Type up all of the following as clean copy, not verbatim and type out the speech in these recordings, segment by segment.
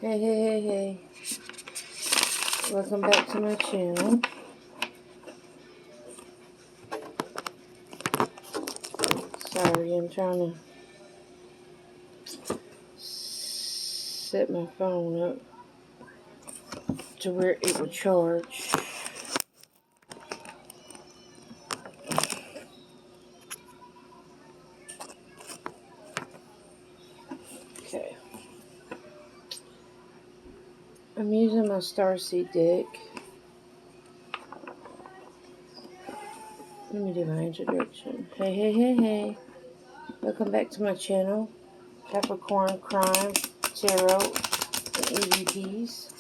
Hey. Welcome back to my channel. Sorry, I'm trying to set my phone up to where it would charge. Okay. I'm using my Starseed deck. Let me do my introduction. Hey. Welcome back to my channel. Capricorn Crime, Tarot, and EVPs.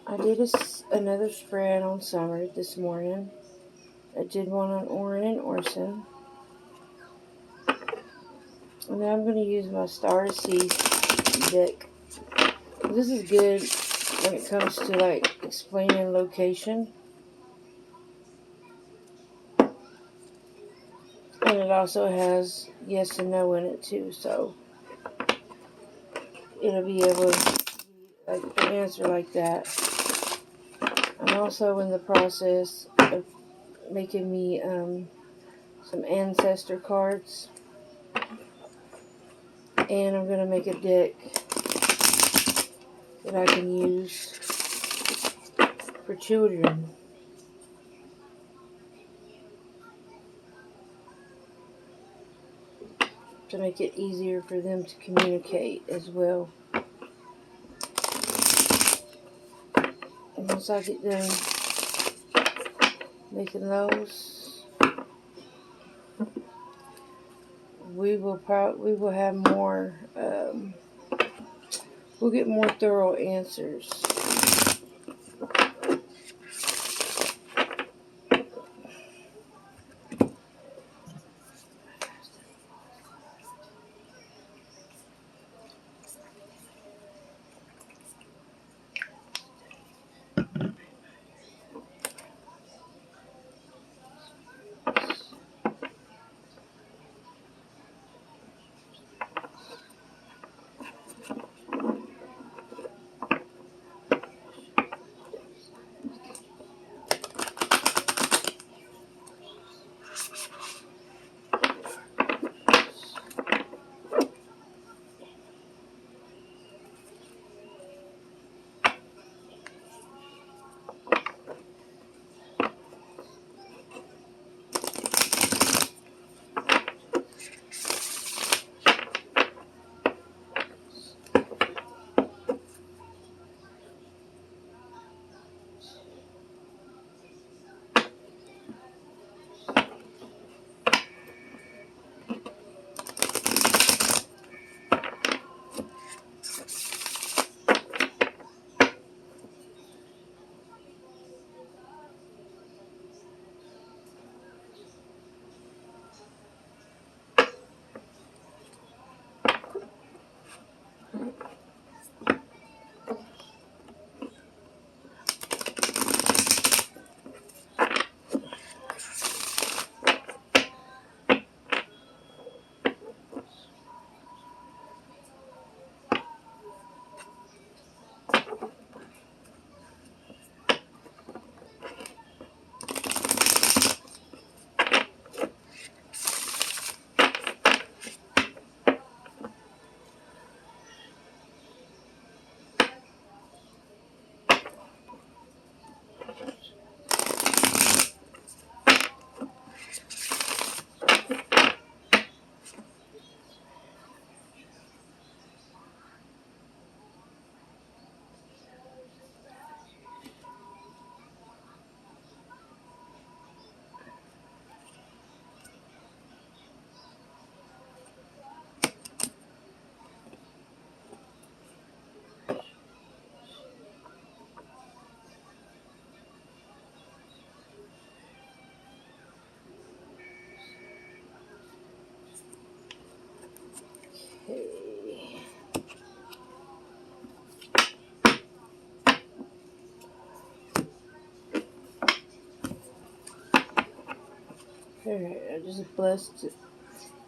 I did another spread on Summer this morning. I did one on Orin and Orson. And then I'm going to use my Starseed deck. This is good when it comes to like explaining location. And it also has yes and no in it too, so it'll be able to like answer like that. I'm also in the process of making me some ancestor cards, and I'm gonna make a deck that I can use for children to make it easier for them to communicate as well. And once I get done making those, we will have more. We'll get more thorough answers. Alright, I just blessed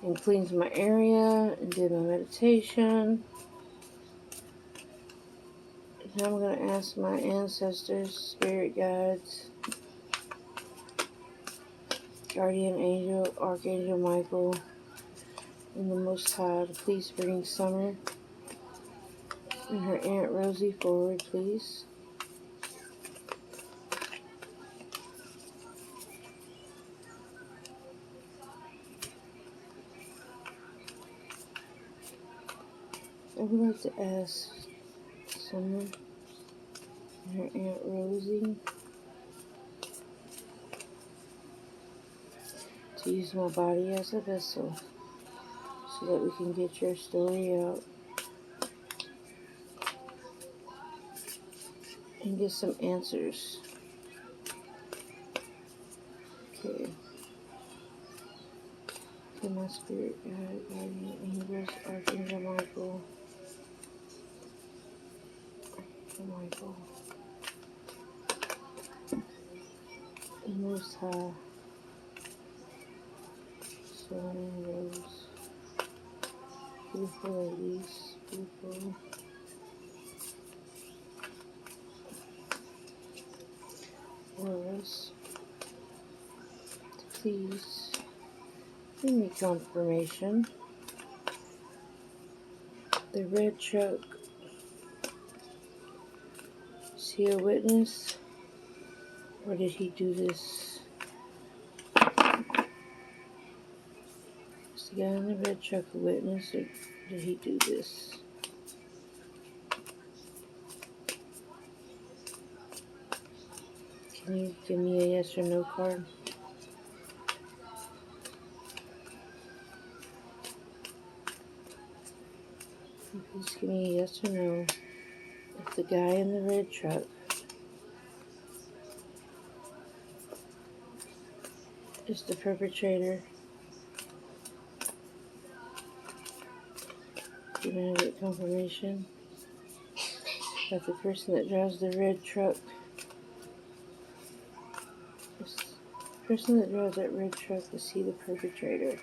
and cleaned my area and did my meditation. Now I'm going to ask my ancestors, spirit guides, guardian angel, Archangel Michael, and the Most High to please bring Summer and her Aunt Rosie forward, please. I would like to ask Summer and her Aunt Rosie to use my body as a vessel so that we can get your story out and get some answers. Okay. To my spirit guide, guardian angels, Archangel Michael, the Most High, Sun and Rose, beautiful ladies, beautiful auras, please give me confirmation. The red truck, is he a witness, or did he do this? Is the guy in the red truck a witness, or did he do this? Can you give me a yes or no card? Please give me a yes or no. If the guy in the red truck is the perpetrator, you're going to get confirmation that the person that drives the red truck, the person that drives that red truck, is he the perpetrator?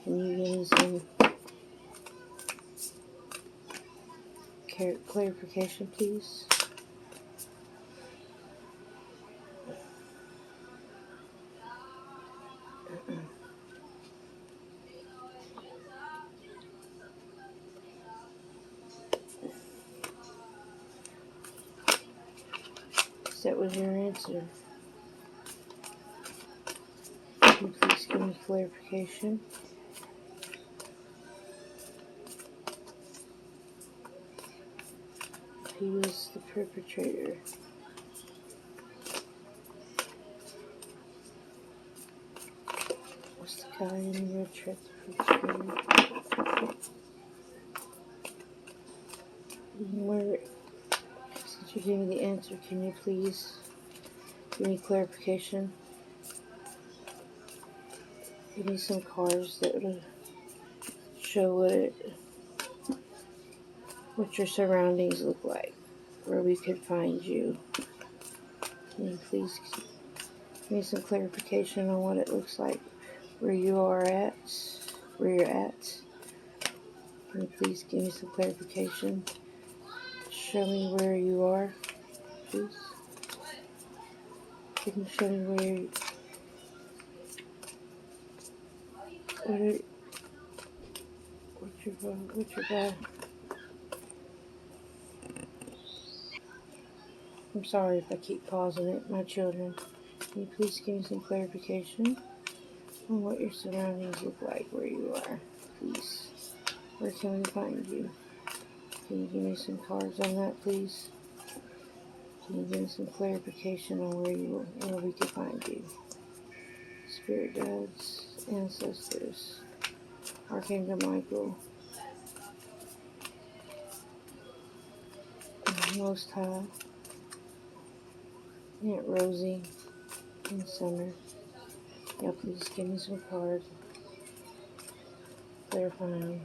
Can you give me some clarification, please? That was your answer. Can you please give me clarification? He was the perpetrator. Was the guy in the red truck the perpetrator? Where, since you gave me the answer, can you please give me clarification? Give me some cards that would show what your surroundings look like, where we could find you. Can you please give me some clarification on what it looks like, where you're at? Can you please give me some clarification? Show me where you are, please. Can you show me where you what's your bag? I'm sorry if I keep pausing it, my children. Can you please give me some clarification on what your surroundings look like, where you are, please? Where can we find you? Can you give me some cards on that, please? Can you give me some clarification on where we can find you? Spirit guides, ancestors, Archangel Michael, Most High, Aunt Rosie, and Summer. Yeah, please give me some cards clarifying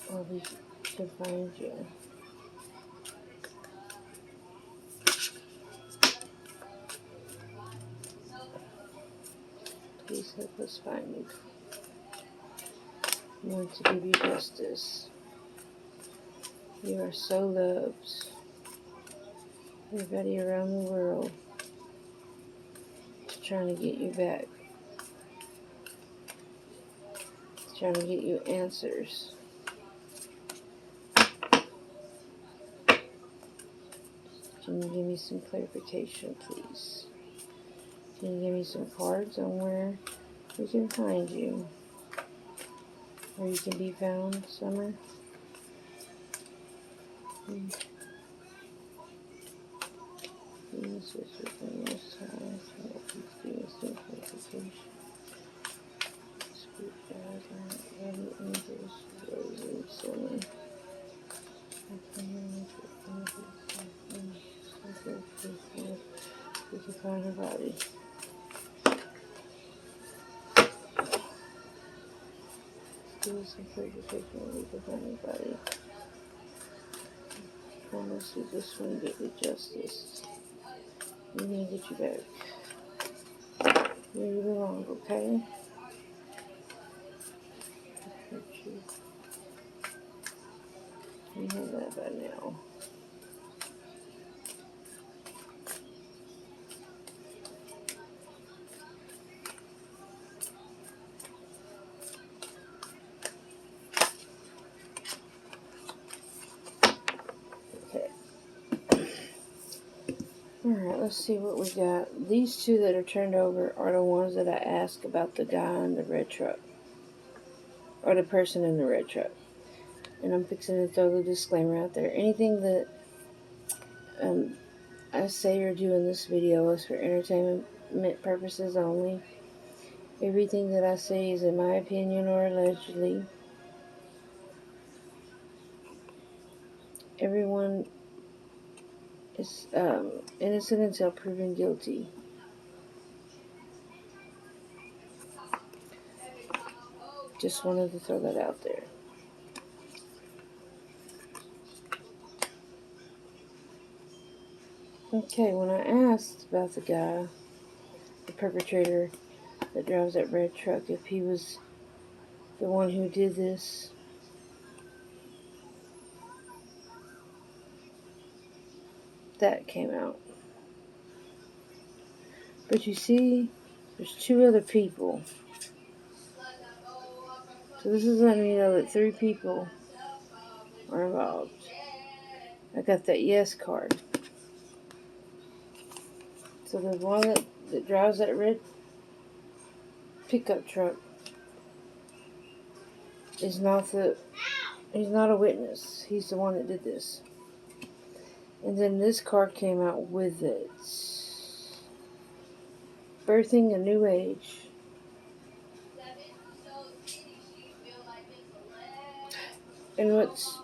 where we can find you. Please help us find one to give you justice. You are so loved. Everybody around the world is trying to get you back. Trying to get you answers. Can you give me some clarification, please? Can you give me some cards on where we can find you? Where you can be found, Summer? Please, with the Most High, please give me some clarification. Speak God, and angels, Rose and Summer. We can find her body. Give us some clarification. We can find her body. Promise you this one get you justice. We're gonna get you back where you belong, okay? You have that by now. Okay. Alright, let's see what we got. These two that are turned over are the ones that I asked about the guy in the red truck. Or the person in the red truck. And I'm fixing to throw the disclaimer out there. Anything that I say or do in this video is for entertainment purposes only. Everything that I say is in my opinion or allegedly. Everyone is innocent until proven guilty. Just wanted to throw that out there. Okay, when I asked about the guy, the perpetrator that drives that red truck, if he was the one who did this, that came out. But you see, there's two other people. So this is letting me know that 3 people are involved. I got that yes card. So the one that drives that red pickup truck is not he's not a witness. He's the one that did this. And then this card came out with it. Birthing a new age. And what's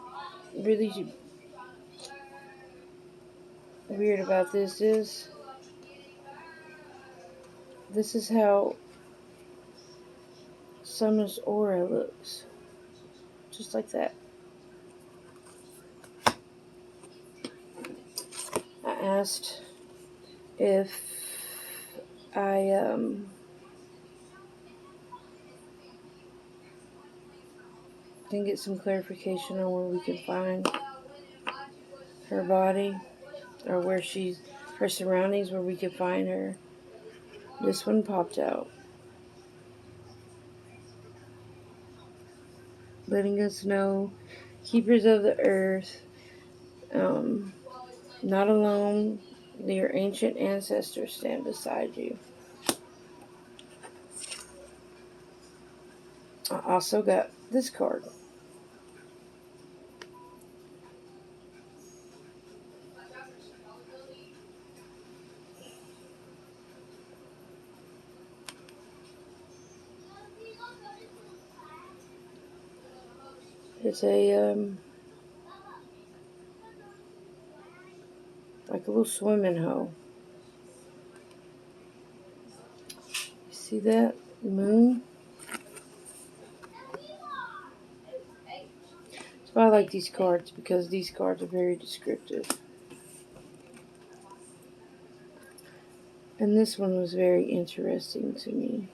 really weird about this is how Summer's aura looks. Just like that. I asked if I can get some clarification on where we can find her body, or where her surroundings, where we can find her. This one popped out, letting us know, keepers of the earth, not alone, your ancient ancestors stand beside you. I also got this card. It's a like a little swimming hole. You see that? Moon? That's why I like these cards, because these cards are very descriptive. And this one was very interesting to me.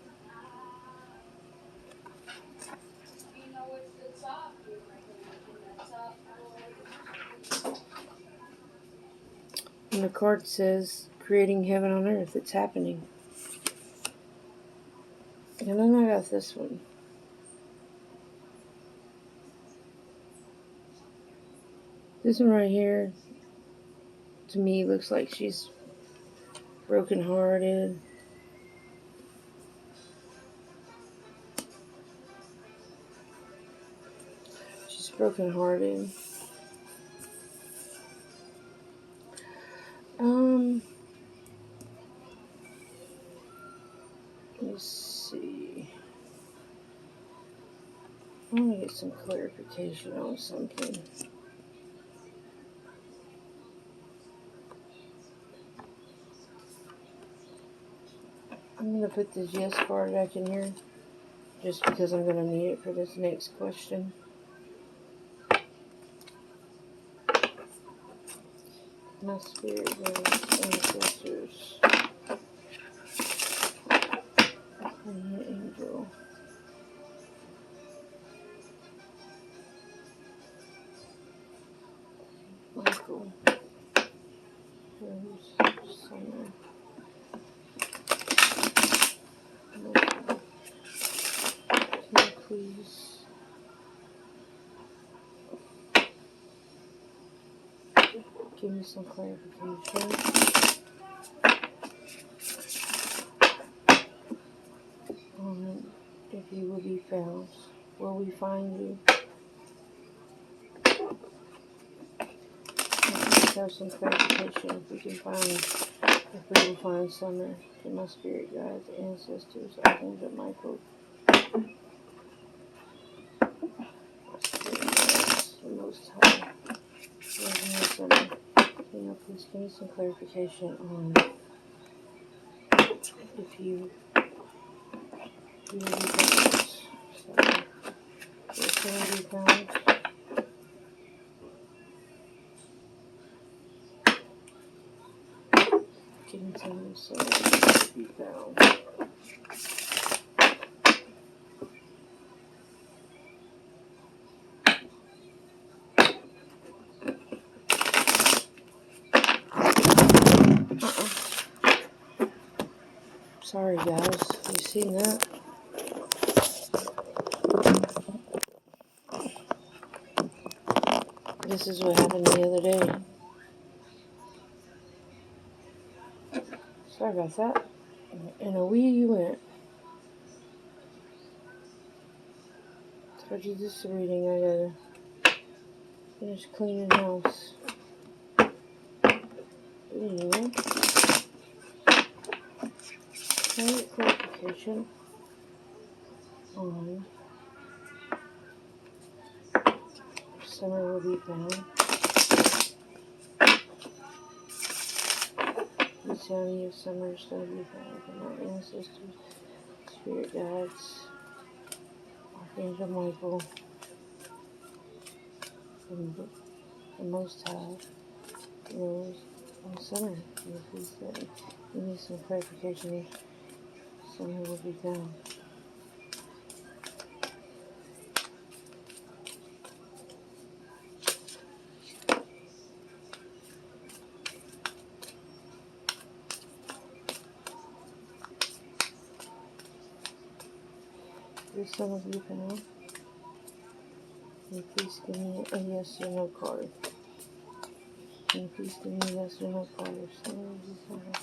And the card says, creating heaven on earth. It's happening. And then I got this one. This one right here, to me, looks like she's brokenhearted. She's brokenhearted. Let's see. I want to get some clarification on something. I'm going to put this yes card back in here just because I'm going to need it for this next question. My spirit guides, ancestors, and the angel. Michael. Rose. Summer. Can you please give me some clarification on if you will be found? Will we find you? Let's have some clarification if we can find, if we will find Summer, to my spirit guides, ancestors, Archangel Michael, my spirit guides, the Most High. Summer. Can you please give me some clarification on if you will be found? So, if you will be found. Can you tell me so be found? Sorry guys, you seen that? This is what happened the other day. Sorry about that. And away you went. Told you this reading, I gotta finish cleaning the house. Anyway, I get clarification on Summer will be found. The sound of Summer shall be found from our ancestors, spirit guides, Archangel Michael, and the Most High, Rose, and Summer. Please give me some clarification. Summer will be found. This Summer will be found. Can you please give me a yes or no card? Can you please give me a yes or no card? Summer will be found.